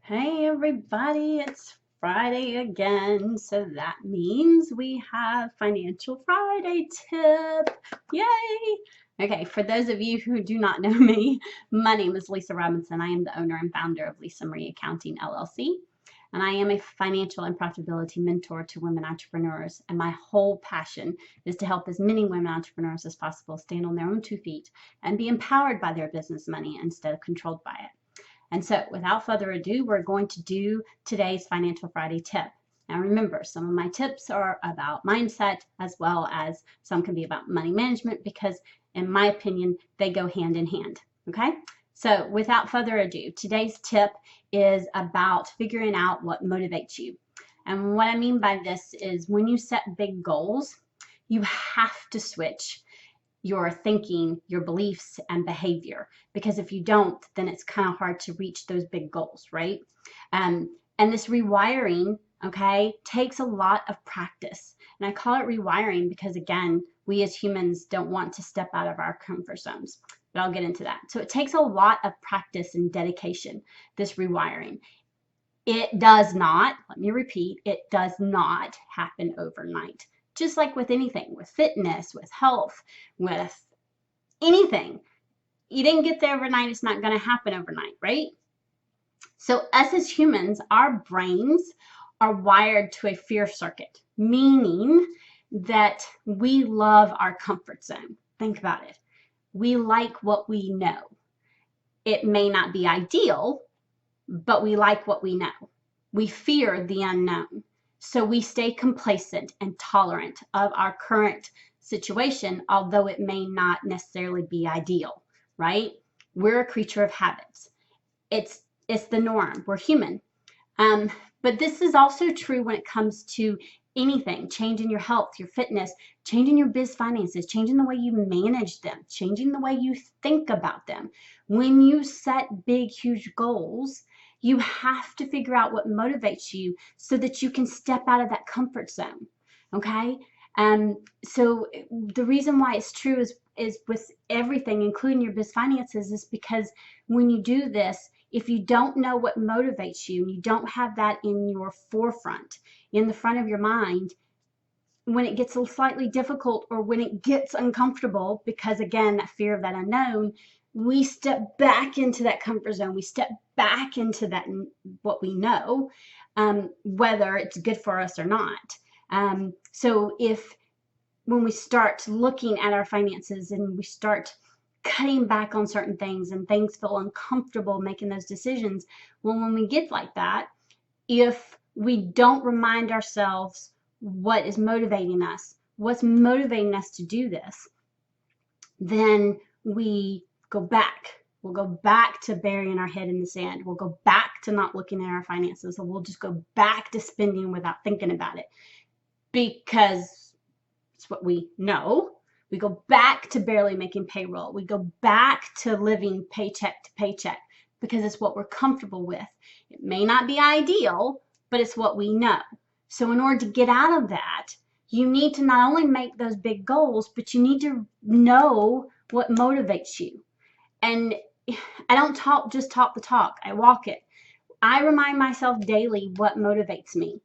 Hey everybody, it's Friday again, so that means we have Financial Friday tip. Yay! Okay, for those of you who do not know me, my name is Lisa Robinson. I am the owner and founder of Lisa Marie Accounting LLC, and I am a financial and profitability mentor to women entrepreneurs. And my whole passion is to help as many women entrepreneurs as possible stand on their own 2 feet and be empowered by their business money instead of controlled by it. And so without further ado, we're going to do today's Financial Friday tip. Now remember, some of my tips are about mindset as well as some can be about money management because in my opinion, they go hand in hand, okay? So without further ado, today's tip is about figuring out what motivates you. And what I mean by this is when you set big goals, you have to switch your thinking, your beliefs, and behavior. Because if you don't, then it's kind of hard to reach those big goals, right? And this rewiring, okay, takes a lot of practice. And I call it rewiring because, again, we as humans don't want to step out of our comfort zones. But I'll get into that. So it takes a lot of practice and dedication, this rewiring. It does not, let me repeat, it does not happen overnight. Just like with anything, with fitness, with health, with anything. You didn't get there overnight, it's not going to happen overnight, right? So us as humans, our brains are wired to a fear circuit, meaning that we love our comfort zone. Think about it. We like what we know. It may not be ideal, but we like what we know. We fear the unknown. So we stay complacent and tolerant of our current situation, although it may not necessarily be ideal, right? We're a creature of habits. It's the norm. We're human. But this is also true when it comes to anything, changing your health, your fitness, changing your biz finances, changing the way you manage them, changing the way you think about them. When you set big, huge goals, you have to figure out what motivates you so that you can step out of that comfort zone. Okay? So the reason why it's true is with everything, including your biz finances, is because when you do this, if you don't know what motivates you and you don't have that in your forefront, in the front of your mind, when it gets slightly difficult or when it gets uncomfortable, because again, that fear of that unknown, we step back into that comfort zone. We step back into that what we know, whether it's good for us or not. So when we start looking at our finances and we start cutting back on certain things and things feel uncomfortable making those decisions, well, when we get like that, if we don't remind ourselves what is motivating us, what's motivating us to do this, then we go back. We'll go back to burying our head in the sand. We'll go back to not looking at our finances. And we'll just go back to spending without thinking about it because it's what we know. We go back to barely making payroll. We go back to living paycheck to paycheck because it's what we're comfortable with. It may not be ideal, but it's what we know. So in order to get out of that, you need to not only make those big goals, but you need to know what motivates you. And I don't just talk the talk, I walk it. I remind myself daily what motivates me.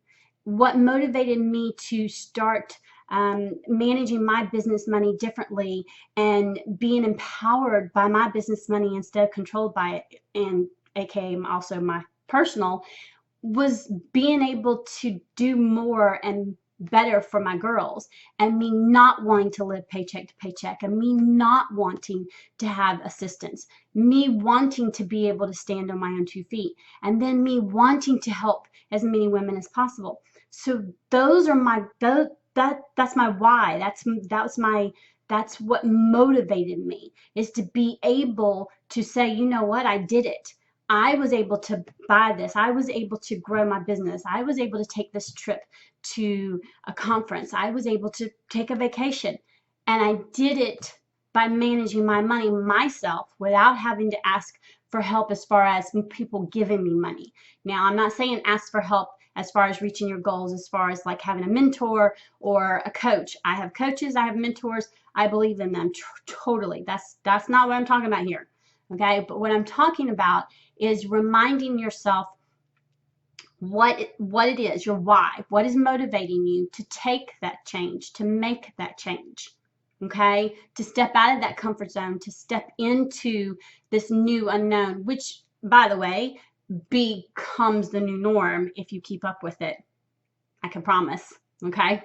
What motivated me to start managing my business money differently and being empowered by my business money instead of controlled by it, and aka also my personal, was being able to do more and better for my girls, and me not wanting to live paycheck to paycheck, and me not wanting to have assistance, me wanting to be able to stand on my own 2 feet, and then me wanting to help as many women as possible. So those are my that's my why. That's what motivated me, is to be able to say, you know what, I did it. I was able to buy this. I was able to grow my business. I was able to take this trip to a conference. I was able to take a vacation. And I did it by managing my money myself without having to ask for help as far as people giving me money. Now, I'm not saying ask for help as far as reaching your goals, as far as like having a mentor or a coach. I have coaches, I have mentors. I believe in them totally. That's not what I'm talking about here. Okay, but what I'm talking about is reminding yourself what it is, your why, what is motivating you to take that change, to make that change. Okay, to step out of that comfort zone, to step into this new unknown, which, by the way, becomes the new norm if you keep up with it. I can promise. Okay.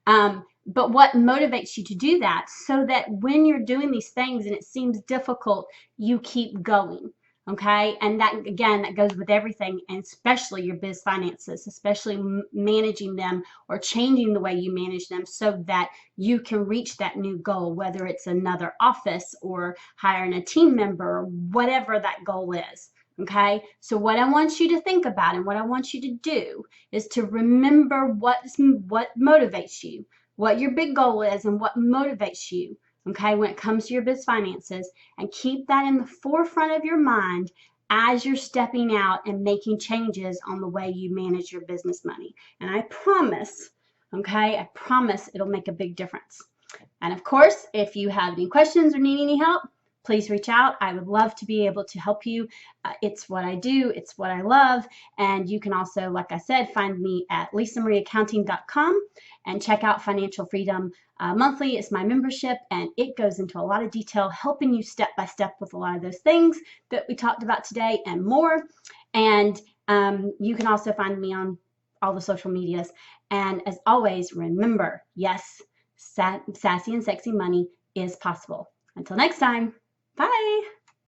But what motivates you to do that, so that when you're doing these things and it seems difficult, you keep going. Okay. And that, again, that goes with everything, and especially your biz finances, especially managing them or changing the way you manage them so that you can reach that new goal, whether it's another office or hiring a team member, or whatever that goal is. Okay. So what I want you to think about and what I want you to do is to remember what motivates you, what your big goal is, and what motivates you, okay, when it comes to your biz finances, and keep that in the forefront of your mind as you're stepping out and making changes on the way you manage your business money. And I promise, okay, I promise it'll make a big difference. And of course, if you have any questions or need any help, please reach out. I would love to be able to help you. It's what I do. It's what I love. And you can also, like I said, find me at lisamarieaccounting.com and check out Financial Freedom Monthly. It's my membership, and it goes into a lot of detail, helping you step by step with a lot of those things that we talked about today and more. And you can also find me on all the social medias. And as always, remember, yes, sassy and sexy money is possible. Until next time, bye.